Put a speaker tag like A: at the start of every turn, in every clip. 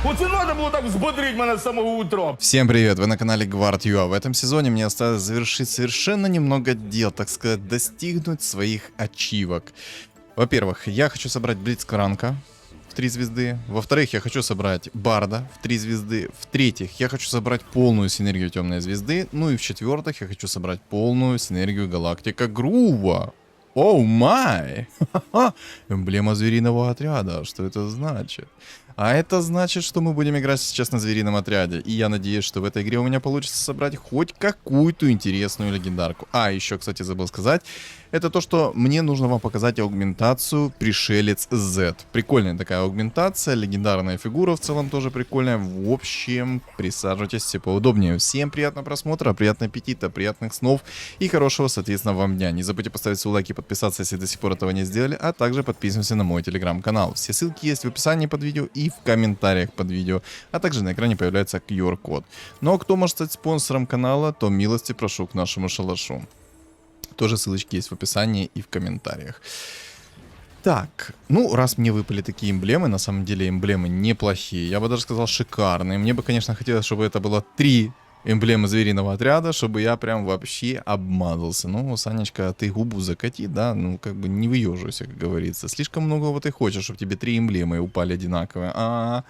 A: Оце надо було так взбодрить мене з самого утра.
B: Всем привет, вы на канале Guard.ua. В этом сезоне мне осталось завершить совершенно немного дел, так сказать, достигнуть своих ачивок. Во-первых, я хочу собрать Блицкранка в 3 звезды. Во-вторых, я хочу собрать Барда в 3 звезды. В-третьих, я хочу собрать полную синергию Темной Звезды. Ну и в-четвертых, я хочу собрать полную синергию Галактика Грува. Оу май! Эмблема звериного отряда. Что это значит? А это значит, что мы будем играть сейчас на зверином отряде. И я надеюсь, что в этой игре у меня получится собрать хоть какую-то интересную легендарку. А, еще, кстати, забыл сказать. Это то, что мне нужно вам показать аугментацию Пришелец Z. Прикольная такая аугментация, легендарная фигура в целом тоже прикольная. В общем, присаживайтесь все поудобнее. Всем приятного просмотра, приятного аппетита, приятных снов и хорошего, соответственно, вам дня. Не забудьте поставить свой лайк и подписаться, если до сих пор этого не сделали, а также подписывайтесь на мой телеграм-канал. Все ссылки есть в описании под видео и в комментариях под видео, а также на экране появляется QR-код. Ну а кто может стать спонсором канала, то милости прошу к нашему шалашу. Тоже ссылочки есть в описании и в комментариях. Так, ну раз мне выпали такие эмблемы, на самом деле эмблемы неплохие, я бы даже сказал шикарные. Мне бы, конечно, хотелось, чтобы это было 3 эмблемы звериного отряда, чтобы я прям вообще обмазался. Ну, Санечка, ты губу закати, да, ну как бы не выеживайся, как говорится. Слишком многого ты хочешь, чтобы тебе 3 эмблемы упали одинаковые.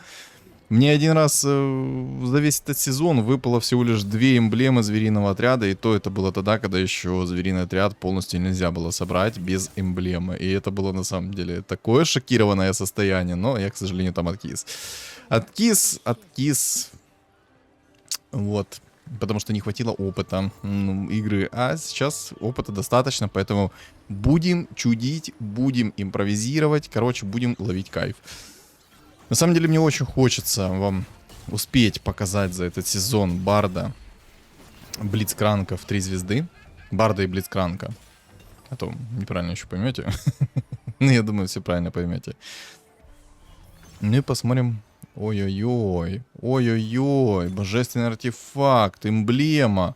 B: Мне один раз за весь этот сезон выпало всего лишь 2 эмблемы звериного отряда, и то это было тогда, когда еще звериный отряд полностью нельзя было собрать без эмблемы. И это было на самом деле такое шокированное состояние, но я, к сожалению, там откис. Откис. Вот. Потому что не хватило опыта игры. А сейчас опыта достаточно, поэтому будем чудить, будем импровизировать. Короче, будем ловить кайф. На самом деле мне очень хочется вам успеть показать за этот сезон Барда, Блицкранка в 3 звезды. Барда и Блицкранка. А то неправильно еще поймете. Ну, я думаю, все правильно поймете. Ну и посмотрим. Ой-ой-ой. Ой-ой-ой. Божественный артефакт. Эмблема.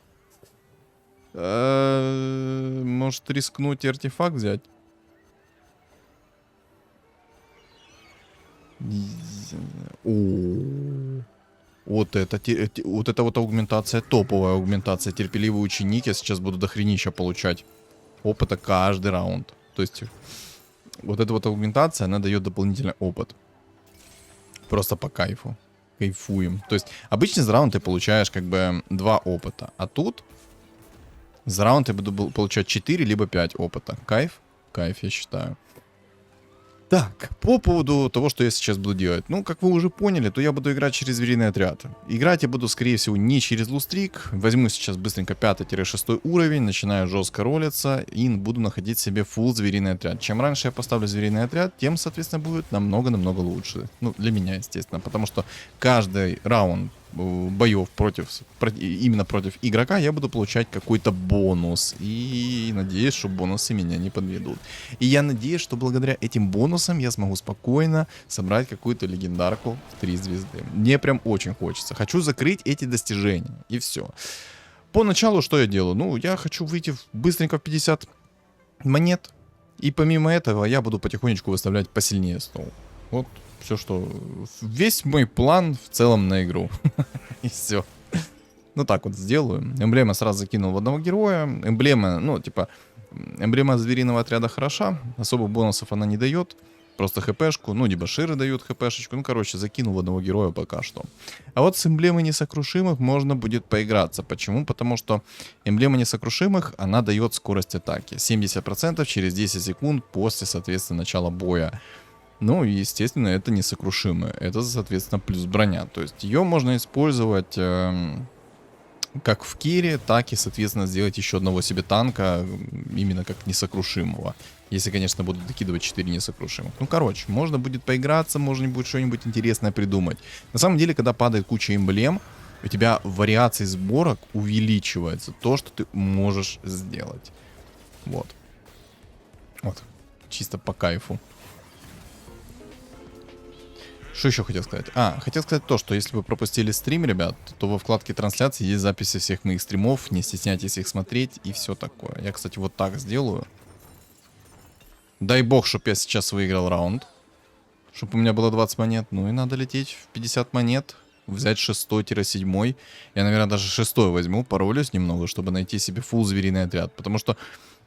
B: Может рискнуть и артефакт взять? Вот это вот аугментация, топовая аугментация. Терпеливый ученик. Я сейчас буду дохренища получать опыта каждый раунд. То есть вот эта вот аугментация, она дает дополнительный опыт. Просто по кайфу. Кайфуем. То есть обычно за раунд ты получаешь как бы 2 опыта. А тут за раунд я буду получать 4 либо 5 опыта. Кайф? Кайф, я считаю. Так, по поводу того, что я сейчас буду делать. Ну, как вы уже поняли, то я буду играть через звериный отряд. Играть я буду, скорее всего, не через лустрик. Возьму сейчас быстренько 5-6 уровень, начинаю жестко ролиться и буду находить себе фулл звериный отряд. Чем раньше я поставлю звериный отряд, тем, соответственно, будет намного-намного лучше. Ну, для меня, естественно, потому что каждый раунд боев именно против игрока я буду получать какой-то бонус. И надеюсь, что бонусы меня не подведут. И я надеюсь, что благодаря этим бонусам я смогу спокойно собрать какую-то легендарку в 3 звезды. Мне прям очень хочется. Хочу закрыть эти достижения. И все. Поначалу что я делаю? Ну, я хочу выйти быстренько в 50 монет. И помимо этого я буду потихонечку выставлять посильнее стол. Вот. Все, что... Весь мой план в целом на игру. И все. Ну так вот сделаю. Эмблема сразу закинул в одного героя. Эмблема, ну типа... Эмблема звериного отряда хороша. Особо бонусов она не дает. Просто хпшку. Ну, либо ширы дают хпшечку. Ну, короче, закинул в одного героя пока что. А вот с эмблемой несокрушимых можно будет поиграться. Почему? Потому что эмблема несокрушимых, она дает скорость атаки. 70% через 10 секунд после, соответственно, начала боя. Ну, и, естественно, это несокрушимое. Это, соответственно, плюс броня. То есть ее можно использовать как в кире, так и, соответственно, сделать еще одного себе танка, именно как несокрушимого. Если, конечно, будут докидывать 4 несокрушимых. Ну, короче, можно будет поиграться, можно будет что-нибудь интересное придумать. На самом деле, когда падает куча эмблем, у тебя вариаций сборок увеличивается. То, что ты можешь сделать. Вот. Вот. Чисто по кайфу. Что еще хотел сказать? Хотел сказать то, что если вы пропустили стрим, ребят, то во вкладке трансляции есть записи всех моих стримов. Не стесняйтесь их смотреть и все такое. Я, кстати, вот так сделаю. Дай бог, чтоб я сейчас выиграл раунд. чтобы у меня было 20 монет. Ну и надо лететь в 50 монет, взять 6-7. Я, наверное, даже 6 возьму, поролюсь немного, чтобы найти себе фулл звериный отряд. Потому что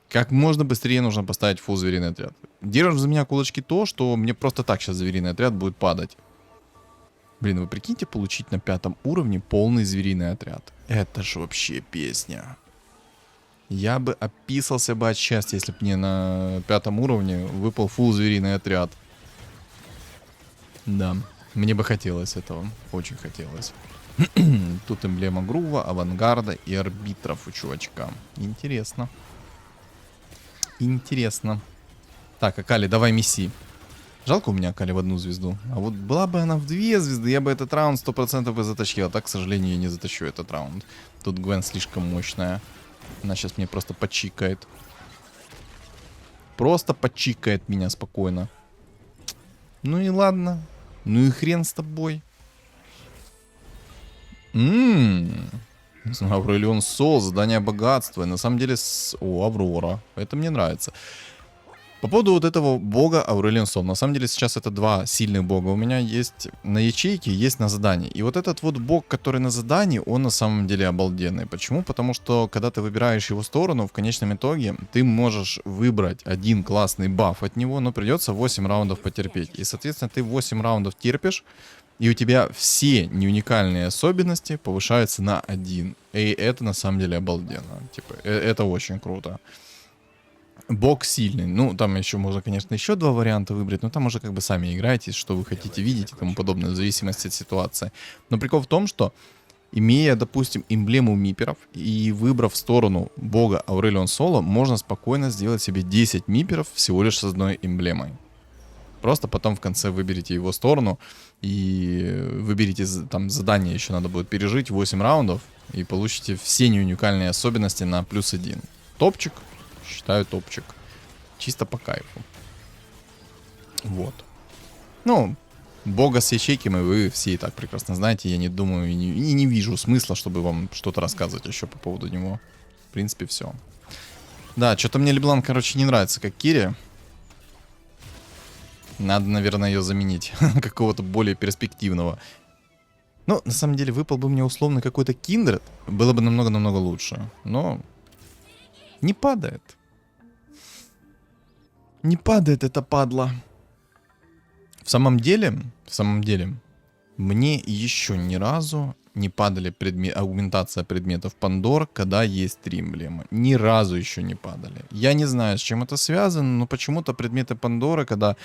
B: как можно быстрее нужно поставить фулл звериный отряд. Держишь за меня кулачки то, что мне просто так сейчас звериный отряд будет падать. Блин, вы прикиньте, получить на 5 уровне полный звериный отряд. Это же вообще песня. Я бы описался бы от счастья, если бы мне на 5 уровне выпал фулл звериный отряд. Да, мне бы хотелось этого. Очень хотелось. Тут эмблема Грува, Авангарда и Арбитров у чувачка. Интересно. Интересно. Так, Акали, давай месси. Жалко у меня Акали в 1 звезду. А вот была бы она в 2 звезды, я бы этот раунд 100% бы затащил. А так, к сожалению, я не затащу этот раунд. Тут Гвен слишком мощная. Она сейчас мне просто почикает. Просто почикает меня спокойно. Ну и ладно. Ну и хрен с тобой. Аврелион Сол, задание богатства. На самом деле... О, Аврора. Это мне нравится. По поводу вот этого бога Аврелион Сол. На самом деле сейчас это 2 сильных бога. У меня есть на ячейке, есть на задании. И вот этот вот бог, который на задании, он на самом деле обалденный. Почему? Потому что когда ты выбираешь его сторону, в конечном итоге ты можешь выбрать один классный баф от него, но придется 8 раундов потерпеть. И, соответственно, ты 8 раундов терпишь, и у тебя все неуникальные особенности повышаются на 1. И это на самом деле обалденно. Типа, это очень круто. Бог сильный. Ну, там еще можно, конечно, еще 2 варианта выбрать, но там уже как бы сами играете, что вы хотите видеть и тому подобное, в зависимости от ситуации. Но прикол в том, что имея, допустим, эмблему миперов и выбрав сторону бога Аврелион Соло, можно спокойно сделать себе 10 миперов всего лишь с одной эмблемой. Просто потом в конце выберите его сторону и выберите там задание, еще надо будет пережить 8 раундов и получите все неуникальные особенности на +1. Топчик. Считаю топчик. Чисто по кайфу. Вот. Ну, бога с ячейками вы все и так прекрасно знаете. Я не думаю и не вижу смысла, чтобы вам что-то рассказывать еще по поводу него. В принципе, все. Да, что-то мне Леблан, короче, не нравится как Кири. Надо, наверное, ее заменить. Какого-то более перспективного. Ну, на самом деле, выпал бы мне условно какой-то Киндред. Было бы намного-намного лучше. Но... не падает. Не падает эта падла. В самом деле, мне еще ни разу не падали аугментация предметов Пандор, когда есть 3 эмблемы. Ни разу еще не падали. Я не знаю, с чем это связано, но почему-то предметы Пандоры, когда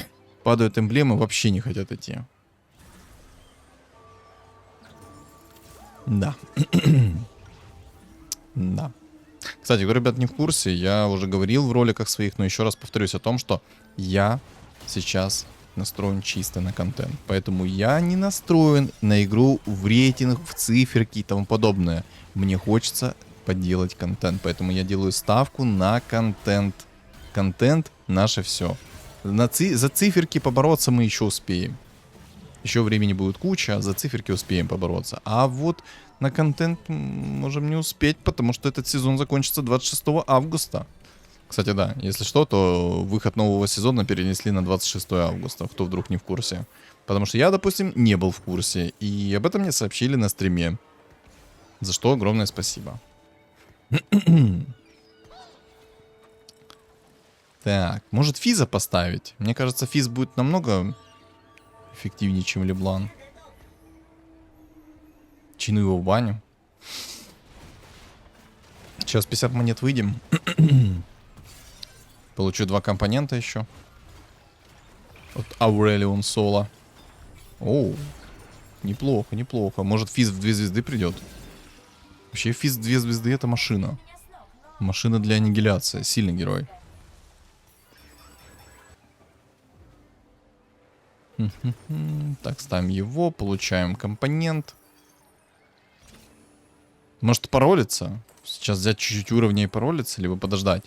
B: падают эмблемы, вообще не хотят идти. Да. Да. Кстати, кто, ребят, не в курсе, я уже говорил в роликах своих, но еще раз повторюсь о том, что я сейчас настроен чисто на контент. Поэтому я не настроен на игру в рейтинг, в циферки и тому подобное. Мне хочется поделать контент, поэтому я делаю ставку на контент. Контент — наше все. За циферки побороться мы еще успеем. Еще времени будет куча, а за циферки успеем побороться. А вот на контент можем не успеть, потому что этот сезон закончится 26 августа. Кстати, да, если что, то выход нового сезона перенесли на 26 августа, кто вдруг не в курсе. Потому что я, допустим, не был в курсе, и об этом мне сообщили на стриме. За что огромное спасибо. Так, может Физа поставить? Мне кажется, Физ будет намного эффективнее, чем Леблан. Чину его в баню. Сейчас 50 монет выйдем. Получу 2 компонента еще. От Аврелион Соло. Оу. Неплохо, неплохо. Может Физ в 2 звезды придет. Вообще Физ в 2 звезды — это машина. Машина для аннигиляции. Сильный герой. Так, ставим его. Получаем компонент. Может паролиться? Сейчас взять чуть-чуть уровня и паролиться, либо подождать.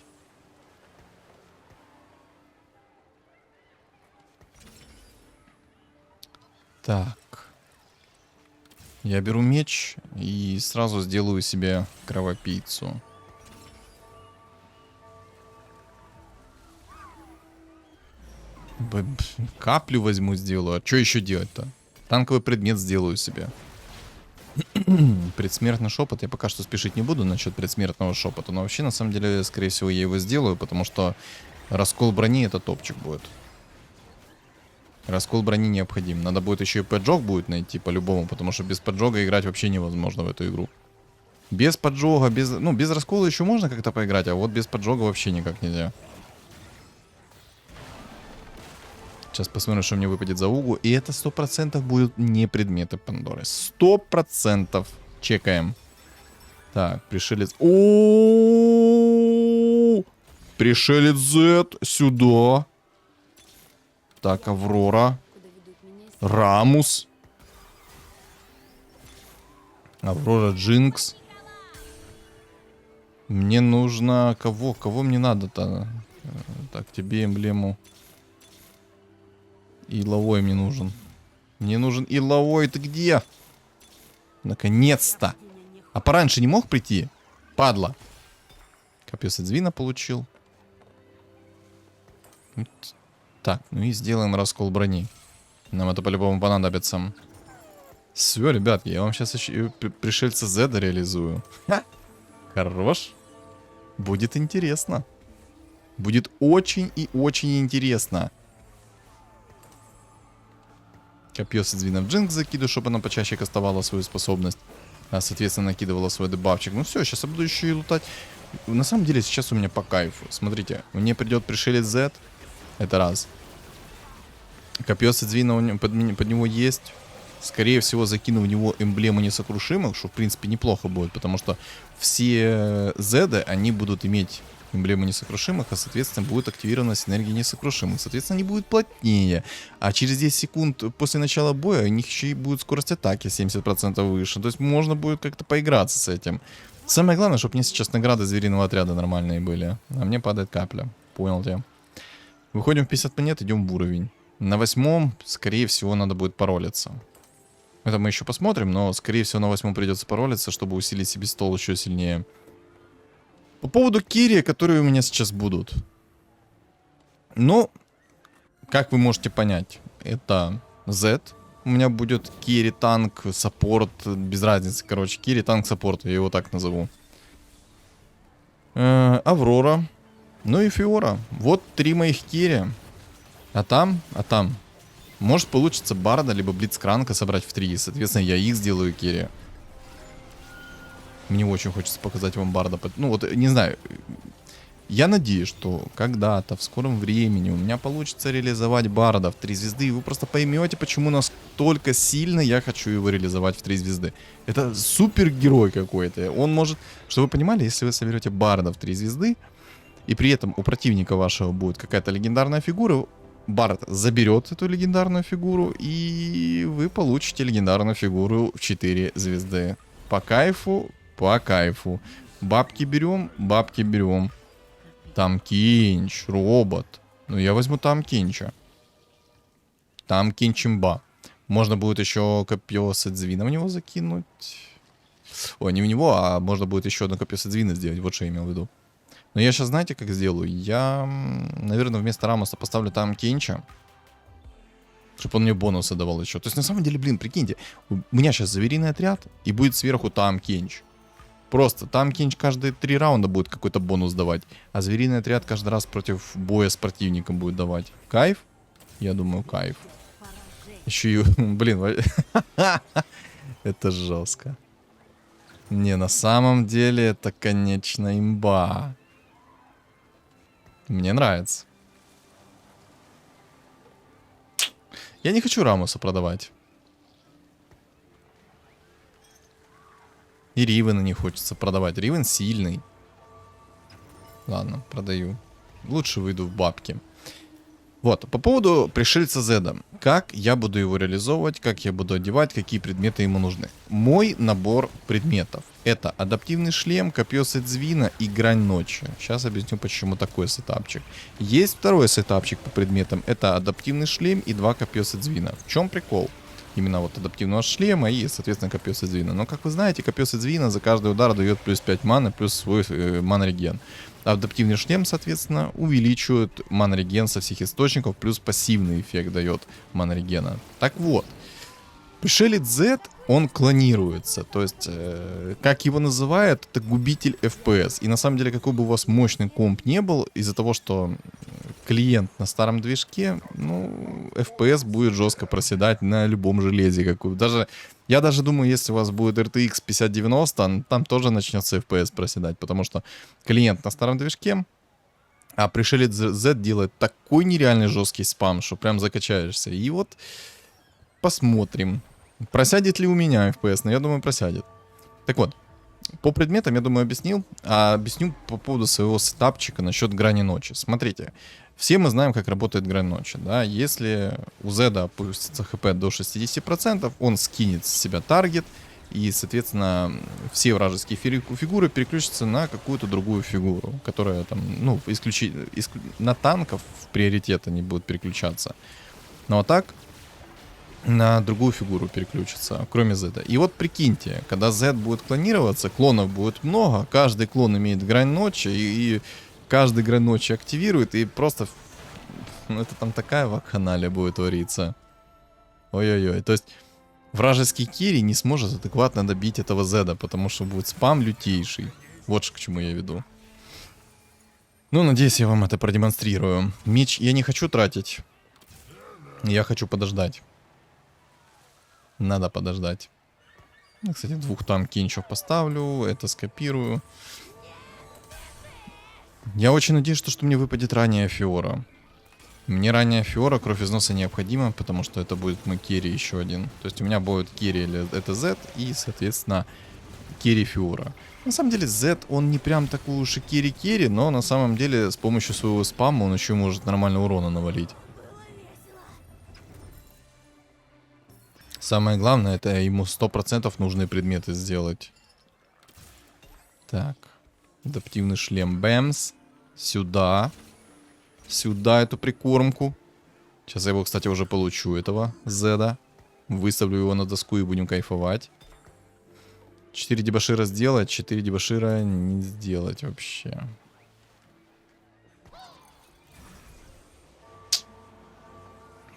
B: Так. Я беру меч и сразу сделаю себе кровопийцу. Каплю возьму, сделаю. А что еще делать-то? Танковый предмет сделаю себе. Предсмертный шепот. Я пока что спешить не буду насчет предсмертного шепота. Но вообще, на самом деле, скорее всего, я его сделаю, потому что раскол брони это топчик будет. Раскол брони необходим. Надо будет еще и поджог будет найти по-любому, потому что без поджога играть вообще невозможно в эту игру. Без поджога, без раскола еще можно как-то поиграть, а вот без поджога вообще никак нельзя. Сейчас посмотрим, что мне выпадет за угу. И это 100% будут не предметы Пандоры. 100%. Чекаем. Так, пришелец. О, пришелец Z сюда. Так, Аврора. Рамус. Аврора Джинкс. Мне нужно... Кого? Кого мне надо-то? Так, тебе эмблему. Иловой мне нужен. Мне нужен Иловой. Ты где? Наконец-то. А пораньше не мог прийти? Падла. Копье Сэдзвина получил. Так, ну и сделаем раскол брони. Нам это по-любому понадобится. Все, ребятки, я вам сейчас еще пришельца Зеда реализую. Ха! Хорош. Будет интересно. Будет очень и очень интересно. Копье Сэдзвина в Джинкс закидываю, чтобы она почаще кастовала свою способность. А, соответственно, накидывала свой дебафчик. Ну все, сейчас я буду еще и лутать. На самом деле, сейчас у меня по кайфу. Смотрите, мне придет пришелец Z. Это раз. Копье Сэдзвина под него есть. Скорее всего, закину в него эмблему несокрушимых, что, в принципе, неплохо будет, потому что все Зеды, они будут иметь эмблему несокрушимых, а, соответственно, будет активирована синергия несокрушимых. Соответственно, они будут плотнее. А через 10 секунд после начала боя у них еще и будет скорость атаки 70% выше. То есть можно будет как-то поиграться с этим. Самое главное, чтобы мне сейчас награды звериного отряда нормальные были. А мне падает капля. Понял тебя. Выходим в 50 монет, идем в уровень. На 8-м, скорее всего, надо будет паролиться. Это мы еще посмотрим, но, скорее всего, на 8-м придется паролиться, чтобы усилить себе стол еще сильнее. По поводу Кири, которые у меня сейчас будут. Ну, как вы можете понять, это Z. У меня будет Кири, танк, саппорт, без разницы, короче. Кири, танк, саппорт, я его так назову. Аврора. Ну и Фиора. Вот 3 моих Кири. А там. Может получится Барда, либо Блицкранка собрать в 3. Соответственно, я их сделаю Кири. Мне очень хочется показать вам Барда. Ну вот, не знаю. Я надеюсь, что когда-то, в скором времени, у меня получится реализовать Барда в 3 звезды. И вы просто поймете, почему настолько сильно я хочу его реализовать в 3 звезды. Это супергерой какой-то. Он может... Чтобы вы понимали, если вы соберете Барда в 3 звезды, и при этом у противника вашего будет какая-то легендарная фигура, Бард заберет эту легендарную фигуру, и вы получите легендарную фигуру в 4 звезды. По кайфу, по кайфу. Бабки берем. Там Кинч, робот. Ну, я возьму там Кинча. Там Кинчимба. Можно будет еще копье Сэдзвина в него закинуть. Ой, не в него, а можно будет еще одно копье Сэдзвина сделать. Вот что я имел в виду. Но я сейчас, знаете, как сделаю? Я, наверное, вместо Рамоса поставлю там Кинча. Чтобы он мне бонусы давал еще. То есть, на самом деле, блин, прикиньте. У меня сейчас звериный отряд, и будет сверху там Кинч. Просто там Кинч каждые 3 раунда будет какой-то бонус давать. А звериный отряд каждый раз против боя с противником будет давать. Кайф? Я думаю, кайф. Еще и... Блин, это жестко. Не, на самом деле, это, конечно, имба. Мне нравится. Я не хочу Рамоса продавать. И Ривена не хочется продавать. Ривен сильный. Ладно, продаю. Лучше выйду в бабки. Вот, по поводу пришельца Зеда. Как я буду его реализовывать, как я буду одевать, какие предметы ему нужны. Мой набор предметов. Это адаптивный шлем, копье Сэдзвина и грань ночи. Сейчас объясню, почему такой сетапчик. Есть второй сетапчик по предметам. Это адаптивный шлем и 2 копья Сэдзвина. В чем прикол? Именно вот адаптивного шлема и, соответственно, копье Седзвина. Но, как вы знаете, копье Седзвина за каждый удар дает плюс 5 маны, плюс свой мана-реген. А адаптивный шлем, соответственно, увеличивает мана-реген со всех источников, плюс пассивный эффект дает мана-регена. Так вот, пришелец Z, он клонируется. То есть, как его называют, это губитель FPS. И на самом деле, какой бы у вас мощный комп не был, из-за того, что клиент на старом движке, ну, FPS будет жестко проседать на любом железе. Я даже думаю, если у вас будет RTX 5090, там тоже начнется FPS проседать. Потому что клиент на старом движке, а пришелец Z делает такой нереальный жесткий спам, что прям закачаешься. И вот посмотрим. Просядет ли у меня FPS? Но я думаю, просядет. Так вот, по предметам, я думаю, объяснил. А объясню по поводу своего сетапчика насчет грани ночи. Смотрите, все мы знаем, как работает грань ночи. Да? Если у Зеда опустится хп до 60%, он скинет с себя таргет. И, соответственно, все вражеские фигуры переключатся на какую-то другую фигуру, которая там, ну, на танков в приоритет они будут переключаться. Ну а так, на другую фигуру переключится, кроме Z. И вот прикиньте, когда Z будет клонироваться, клонов будет много, каждый клон имеет грань ночи, и каждый грань ночи активирует, и просто, ну, это там такая вакханалия будет твориться. Ой-ой-ой, то есть вражеский керри не сможет адекватно добить этого Z, потому что будет спам лютейший. Вот к чему я веду. Ну, надеюсь, я вам это продемонстрирую. Меч я не хочу тратить, я хочу подождать. Надо подождать. Я, кстати, 2 там кинчев поставлю. Это скопирую. Я очень надеюсь, что мне выпадет ранняя Фиора. Мне ранняя Фиора, кровь износа необходима, потому что это будет мой керри еще один. То есть у меня будет керри это Z и, соответственно, керри Фиора. На самом деле Z, он не прям такой уж и керри-керри, но на самом деле с помощью своего спама он еще может нормально урона навалить. Самое главное, это ему 100% нужные предметы сделать. Так. Адаптивный шлем Бэмс. Сюда. Сюда эту прикормку. Сейчас я его, кстати, уже получу, этого Зеда. Выставлю его на доску и будем кайфовать. 4 дебашира сделать, 4 дебашира не сделать вообще.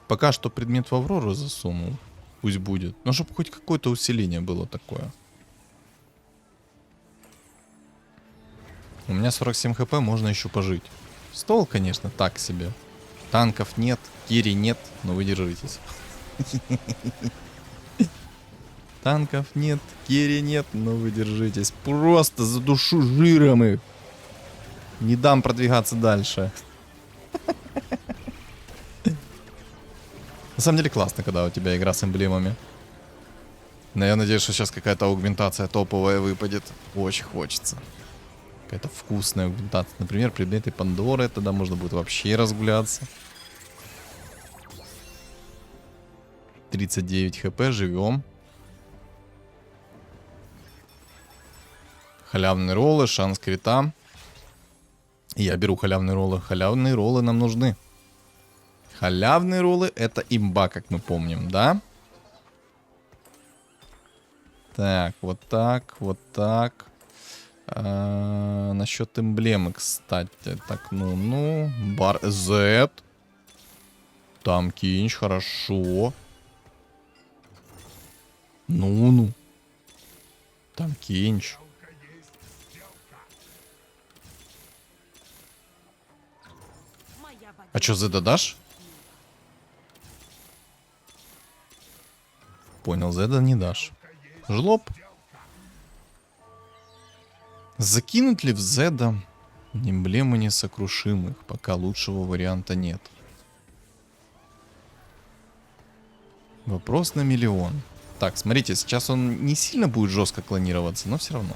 B: Пока что предмет в Аврору засунул. Пусть будет. Но чтобы хоть какое-то усиление было такое. У меня 47 хп, можно еще пожить. Стол, конечно, так себе. Танков нет, керри нет, но вы держитесь. Танков нет, керри нет, но вы держитесь. Просто задушу жиром их. Не дам продвигаться дальше. На самом деле классно, когда у тебя игра с эмблемами. Но я надеюсь, что сейчас какая-то аугментация топовая выпадет. Очень хочется. Какая-то вкусная аугментация. Например, предметы Пандоры. Тогда можно будет вообще разгуляться. 39 хп, живем. Халявные роллы, шанс крита. Я беру халявные роллы. Халявные роллы нам нужны. Халявные роллы — это имба, как мы помним, да? Так, вот так, вот так. Насчет эмблемы, кстати. Так, ну. Бар Z. Там кинч, хорошо. Ну. Там кинч. А чё, Z дашь? Понял, Зеда не дашь. Жлоб. Закинуть ли в Зеда эмблемы несокрушимых? Пока лучшего варианта нет. Вопрос на миллион. Так, смотрите, сейчас он не сильно будет жестко клонироваться, но все равно.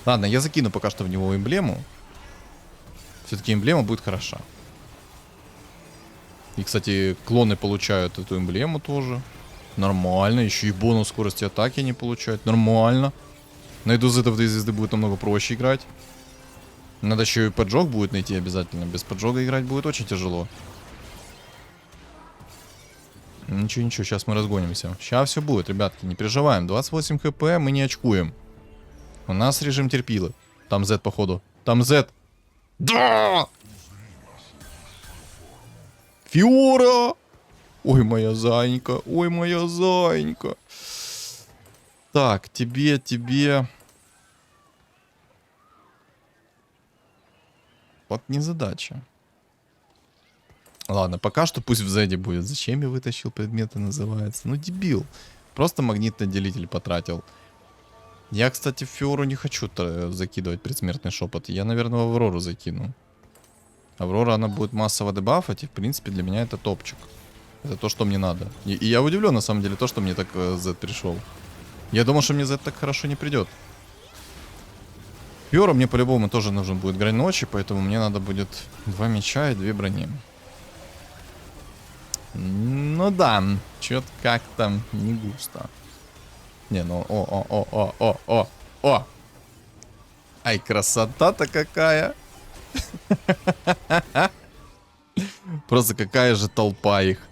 B: Ладно, я закину пока что в него эмблему. Все-таки эмблема будет хороша. И, кстати, клоны получают эту эмблему тоже. Нормально. Еще и бонус скорости атаки они получают. Нормально. Найду Z в 2 звезды будет намного проще играть. Надо еще и поджог будет найти обязательно. Без поджога играть будет очень тяжело. Ничего, ничего, сейчас мы разгонимся. Сейчас все будет, ребятки, не переживаем. 28 хп, мы не очкуем. У нас режим терпилы. Там Z, походу. Там Z. Да! Фиора! Ой, моя зайка. Ой, моя зайка. Так, тебе... Вот незадача. Ладно, пока что пусть в Зеде будет. Зачем я вытащил предметы, называется? Ну, дебил. Просто магнитный делитель потратил. Я, кстати, в Фиору не хочу закидывать предсмертный шепот. Я, наверное, в Аврору закину. Аврора, она будет массово дебафать, и, в принципе, для меня это топчик. Это то, что мне надо. И я удивлен, на самом деле, то, что мне так Z пришел. Я думал, что мне Z так хорошо не придет. Фиора мне по-любому тоже нужен будет грань ночи, поэтому мне надо будет 2 меча и 2 брони. Ну да, чё-то как-то не густо. Не, ну о. Ай, красота-то какая. Просто какая же толпа их.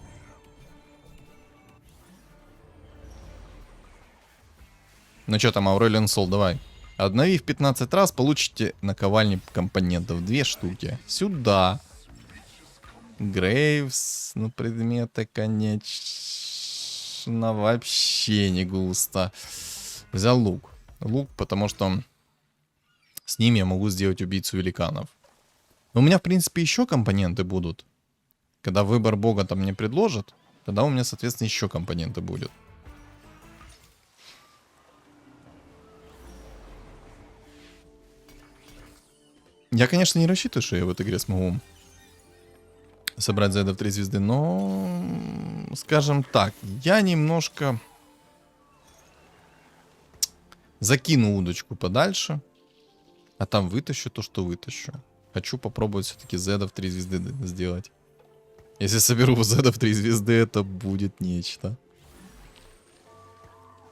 B: Ну что там, Аурелиан Сол, давай. Обновив 15 раз, получите наковальни компонентов. 2 штуки. Сюда. Грейвс, ну предметы, конечно, вообще не густо. Взял лук. Лук, потому что с ним я могу сделать убийцу великанов. Но у меня, в принципе, еще компоненты будут. Когда выбор бога там мне предложат, тогда у меня, соответственно, еще компоненты будут. Я, конечно, не рассчитываю, что я в этой игре смогу собрать Зеда в 3 звезды, но, скажем так, я немножко закину удочку подальше, а там вытащу то, что вытащу. Хочу попробовать все-таки Зеда в 3 звезды сделать. Если соберу Зеда в 3 звезды, это будет нечто.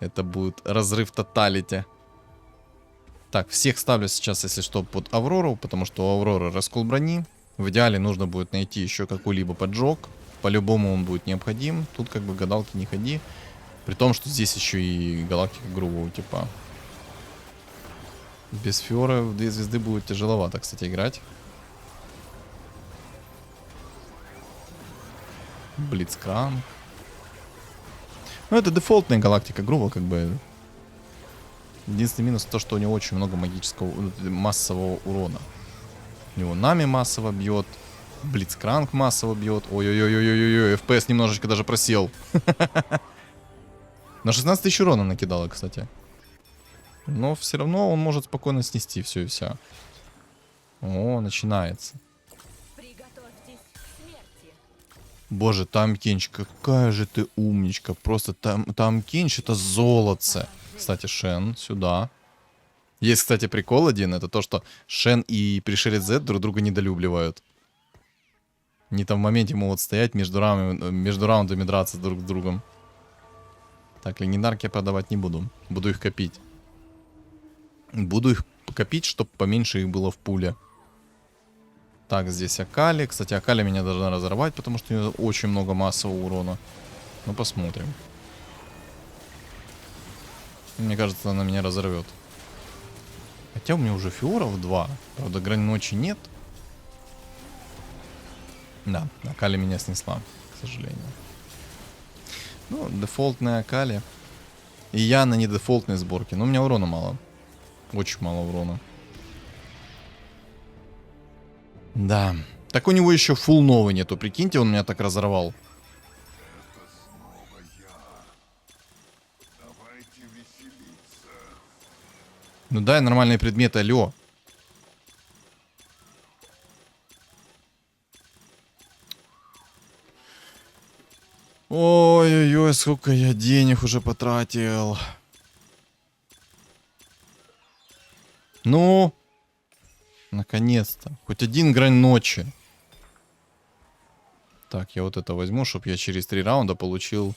B: Это будет разрыв тоталити. Так, всех ставлю сейчас, если что, под Аврору, потому что у Авроры раскол брони. В идеале нужно будет найти еще какой-либо поджог. По-любому он будет необходим. Тут как бы гадалки не ходи. При том, что здесь еще и галактика грубого типа. Без Фиора в 2 звезды будет тяжеловато, кстати, играть. Блицкранк. Ну, это дефолтная галактика грубо, как бы. Единственный минус то, что у него очень много магического массового урона. У него Нами массово бьет. Блицкранк массово бьет. Ой-ой-ой-ой-ой-ой. FPS немножечко даже просел. На 16 тысяч урона накидало, кстати. Но все равно он может спокойно снести все и вся. О, начинается. Боже, там Кенч, какая же ты умничка. Просто там Кенч это золотце. Кстати, Шен, сюда. Есть, кстати, прикол один. Это то, что Шен и Пришелец Z друг друга недолюбливают. Они там в моменте могут стоять между раундами драться друг с другом. Так, легендарки я продавать не буду. Буду их копить. Буду их копить, чтобы поменьше их было в пуле. Так, здесь Акали. Кстати, Акали меня должна разорвать, потому что у нее очень много массового урона. Ну, посмотрим. Мне кажется, она меня разорвет. Хотя у меня уже Фиоров 2. Правда, грань ночи нет. Да, Акали меня снесла, к сожалению. Ну, дефолтная Акали. И я на недефолтной сборке. Но у меня урона мало. Очень мало урона. Да. Так у него еще фул новый нету. Прикиньте, он меня так разорвал. Ну дай нормальные предметы, алло. Ой-ой-ой, сколько я денег уже потратил. Ну, наконец-то. Хоть один грань ночи. Так, я вот это возьму, чтобы я через 3 раунда получил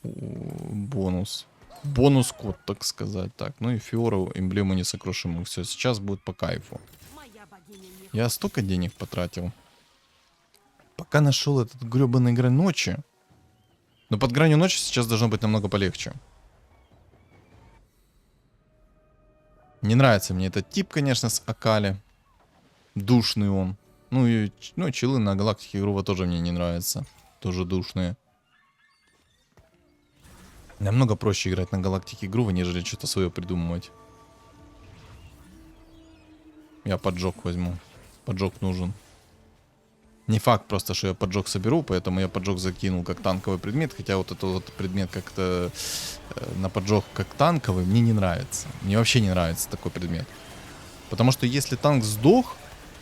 B: бонус. Бонус-код, так сказать. Так, ну и Фиору, эмблему несокрушимых. Все, сейчас будет по кайфу. Я столько денег потратил. Пока нашел этот гребаный грань ночи. Но под гранью ночи сейчас должно быть намного полегче. Не нравится мне этот тип, конечно, с Акали. Душный он. Ну и чилы на Галактике Грува тоже мне не нравятся. Тоже душные. Намного проще играть на Галактике Грува, нежели что-то свое придумывать. Я поджог возьму. Поджог нужен. Не факт просто, что я поджог соберу, поэтому я поджог закинул как танковый предмет. Хотя вот этот вот предмет как-то на поджог как танковый мне не нравится. Мне вообще не нравится такой предмет. Потому что если танк сдох,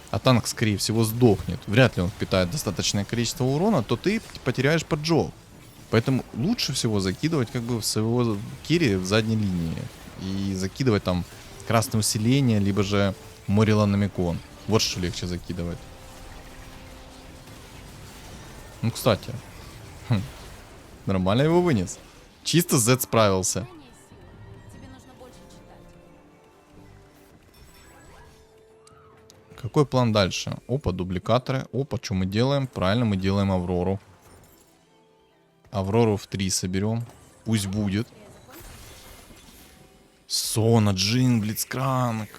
B: а танк, скорее всего, сдохнет, вряд ли он впитает достаточное количество урона, то ты потеряешь поджог. Поэтому лучше всего закидывать как бы в своего керри в задней линии. И закидывать там красное усиление, либо же Морила Намикон. Вот что легче закидывать. Ну, кстати. Нормально его вынес. Чисто Z справился. Какой план дальше? Опа, дубликаторы. Опа, что мы делаем? Правильно, мы делаем Аврору. Аврору в 3 соберем. Пусть будет. Сона, Джин, Блицкранк.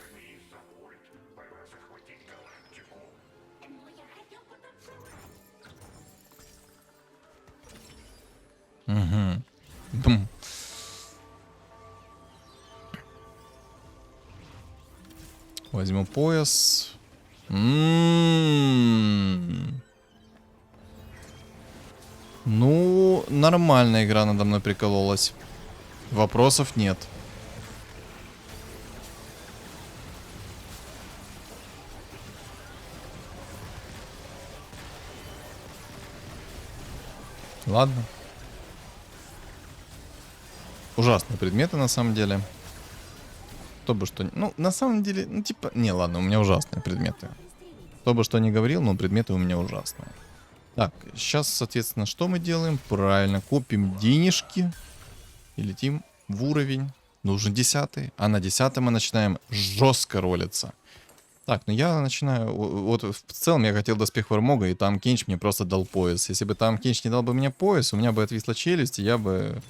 B: Угу. Бум. Возьму пояс. Ну, нормальная игра надо мной прикололась. Вопросов нет. Ладно. Ужасные предметы на самом деле. Кто бы что... Ну, на самом деле, ну, типа... Не, ладно, у меня ужасные предметы. Кто бы что ни говорил, но предметы у меня ужасные. Так, сейчас, соответственно, что мы делаем? Правильно, копим денежки. И летим в уровень. Нужен 10-й. А на 10-м мы начинаем жестко ролиться. Так, ну я начинаю... Вот в целом я хотел доспех Вармога, и там Кенч мне просто дал пояс. Если бы там Кенч не дал бы мне пояс, у меня бы отвисла челюсть, и я бы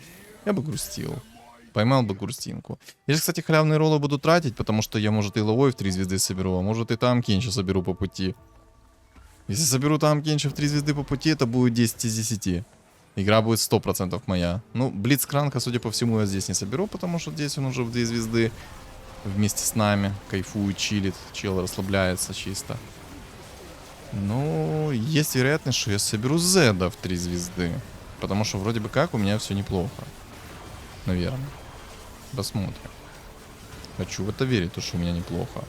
B: грустил. Поймал бы грустинку. Я же, кстати, халявные роллы буду тратить, потому что я, может, и ловой в 3 звезды соберу, а может, и там Кенча соберу по пути. Если соберу там Кенча в 3 звезды по пути, это будет 10 из 10. Игра будет 100% моя. Ну, Блицкранка, судя по всему, я здесь не соберу, потому что здесь он уже в 2 звезды. Вместе с нами. Кайфует, чилит. Чел расслабляется чисто. Ну, есть вероятность, что я соберу Зеда в 3 звезды. Потому что вроде бы как у меня все неплохо. Наверное. Посмотрим. Хочу в это верить, то, что у меня неплохо.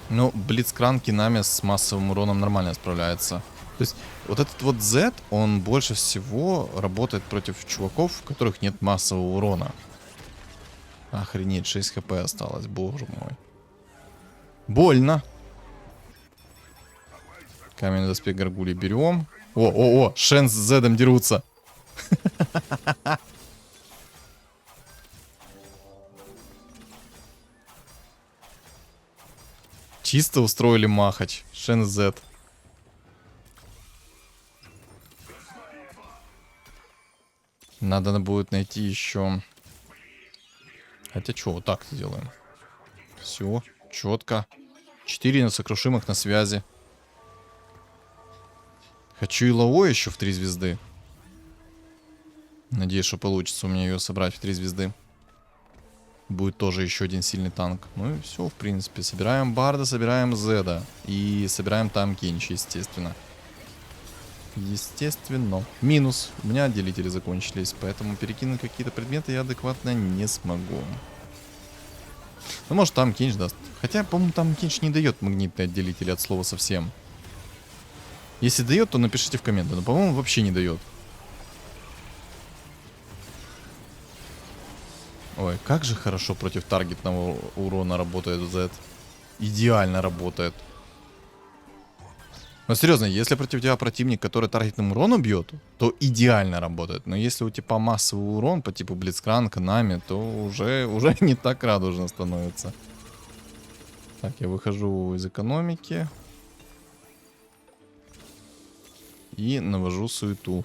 B: Ну, Блицкранк нами с массовым уроном нормально справляется. То есть, вот этот вот Z, он больше всего работает против чуваков, у которых нет массового урона. Охренеть, 6 хп осталось, боже мой. Больно. Каменный доспех Гаргули берем. О, Шен с Зедом дерутся. Чисто устроили махач. Шен Зед. Надо будет найти еще. Хотя что, вот так сделаем. Все, четко. 4 несокрушимых на связи. Хочу и Лао еще в 3 звезды. Надеюсь, что получится у меня ее собрать в 3 звезды. Будет тоже еще один сильный танк. Ну и все, в принципе. Собираем Барда, собираем Зеда. И собираем там Кенчи, естественно. Естественно. Минус. У меня делители закончились, поэтому перекинуть какие-то предметы я адекватно не смогу. Ну, может, там Кенч даст. Хотя, по-моему, там Кенч не дает магнитные отделители от слова совсем. Если дает, то напишите в комменты. Но, по-моему, вообще не дает. Ой, как же хорошо против таргетного урона работает Z. Идеально работает. Но серьезно, если против тебя противник, который таргетным уроном бьет, то идеально работает. Но если у типа массовый урон по типу Блицкранка, Нами, то уже не так радужно становится. Так, я выхожу из экономики. И навожу суету.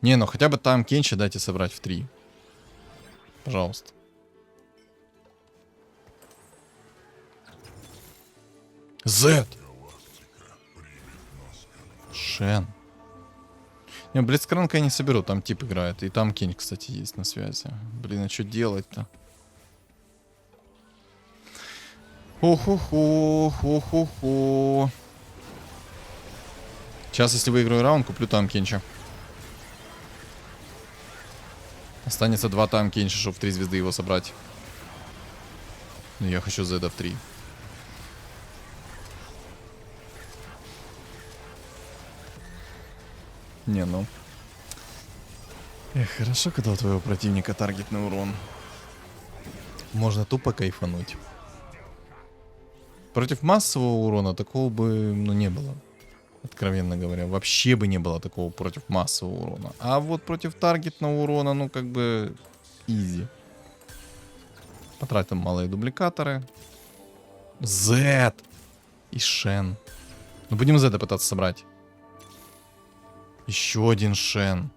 B: Не, ну хотя бы там Кенча дайте собрать в 3. Пожалуйста. Зет! Шен. Не, Блицкранка я не соберу, там тип играет. И там Кень, кстати, есть на связи. Блин, а что делать-то? Хо-хо-хо, хо-хо-хо. Сейчас, если выиграю раунд, куплю там Кенча. Останется 2 там Кенча, чтобы в 3 звезды его собрать. Но я хочу Зеда в 3. Не, ну. Эх, хорошо, когда у твоего противника таргетный урон. Можно тупо кайфануть. Против массового урона такого бы, ну, не было. Откровенно говоря, вообще бы не было такого против массового урона. А вот против таргетного урона, ну, как бы, изи. Потратим малые дубликаторы. Зет! И Шен. Ну, будем Зета пытаться собрать. Еще один Шен.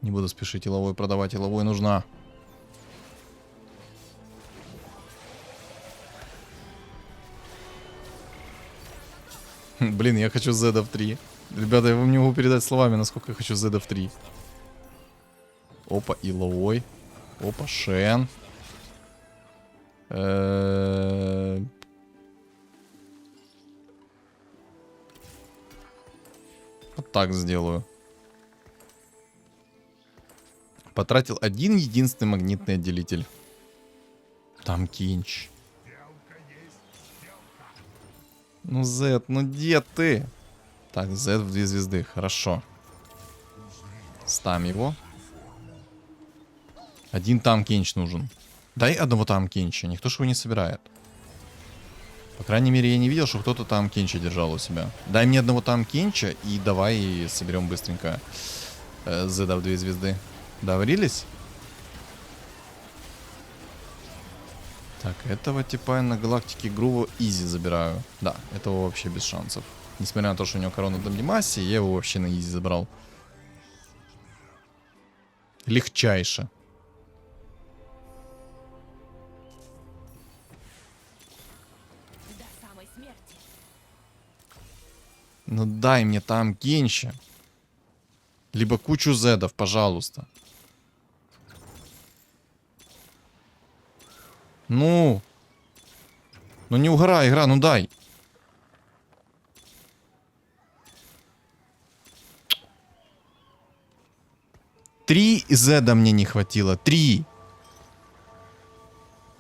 B: Не буду спешить иловой продавать. Иловой нужна. Блин, я хочу Зеда в 3. Ребята, я вам не могу передать словами, насколько я хочу Зеда в 3. Опа, иловой. Опа, Шен. Вот так сделаю. Потратил один единственный магнитный отделитель. Там Кинч. Ну, Зет, ну где ты? Так, Зет в 2 звезды, хорошо. Ставим его. Один там Кинч нужен. Дай одного там Кинча, никто же его не собирает. По крайней мере, я не видел, что кто-то там Кинча держал у себя. Дай мне одного там Кинча и давай соберем быстренько Зеда в 2 звезды. Договорились? Так, этого типа на галактике Грува изи забираю. Да, этого вообще без шансов. Несмотря на то, что у него корона Дамдимаси, я его вообще на изи забрал. Легчайше.
C: До самой смерти.
B: Ну дай мне там Кенча. Либо кучу зедов, пожалуйста. Ну. Ну не угорай, игра, ну дай. Три зеда мне не хватило. 3.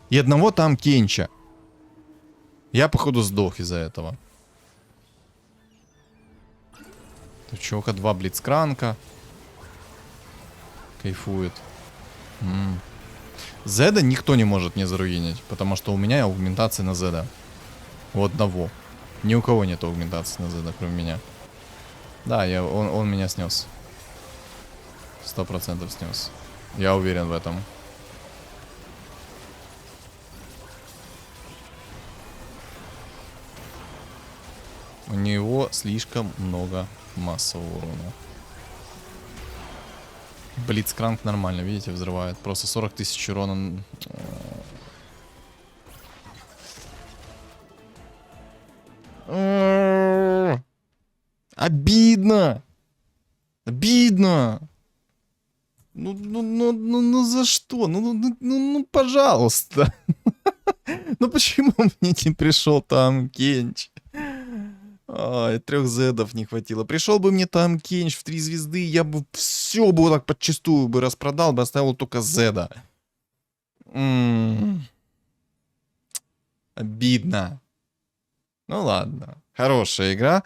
B: И одного там Кенча. Я, походу, сдох из-за этого. Тут чувака 2 блицкранка. Кайфует. Зеда никто не может мне заруинить, потому что у меня аугментация на Зеда. У одного. Ни у кого нет аугментации на Зеда, кроме меня. Да, он меня снес. 100% снес. Я уверен в этом. У него слишком много массового урона. Блицкранк нормально, видите, взрывает. Просто 40 тысяч урона. Обидно! Обидно! Ну за что? Ну, пожалуйста. Ну почему мне не пришел там Кенч? Ай, 3 зедов не хватило. Пришел бы мне там Кенч в 3 звезды, я бы все бы вот так подчистую бы распродал, бы оставил только зеда. Обидно. Ну ладно, хорошая игра.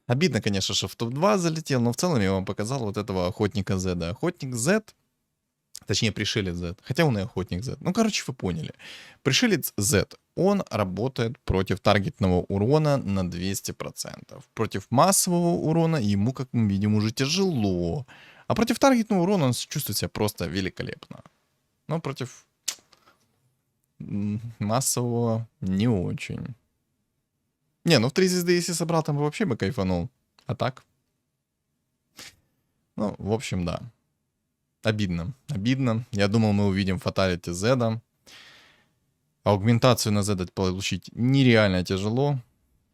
B: Обидно, конечно, что в топ-2 залетел, но в целом я вам показал вот этого охотника Зеда. Охотник Зед, точнее пришелец Зед, хотя он и охотник Зед. Ну, короче, вы поняли. Пришелец Зед, он работает против таргетного урона на 200%. Против массового урона ему, как мы видим, уже тяжело. А против таргетного урона он чувствует себя просто великолепно. Но против массового не очень. Не, ну в 3 звезды, если собрал, там вообще бы кайфанул. А так? Ну, в общем, да. Обидно. Обидно. Я думал, мы увидим фаталити Зеда. Аугментацию на Зеда получить нереально тяжело.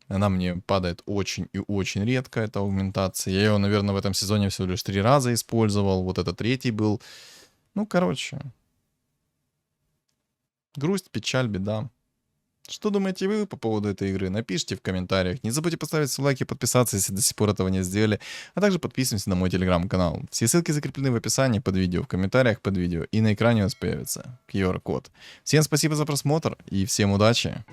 B: Она мне падает очень и очень редко, эта аугментация. Я ее, наверное, в этом сезоне всего лишь 3 раза использовал. Вот это 3-й был. Ну, короче. Грусть, печаль, беда. Что думаете вы по поводу этой игры? Напишите в комментариях. Не забудьте поставить свой лайк и подписаться, если до сих пор этого не сделали. А также подписываемся на мой телеграм-канал. Все ссылки закреплены в описании под видео, в комментариях под видео. И на экране у вас появится QR-код. Всем спасибо за просмотр и всем удачи!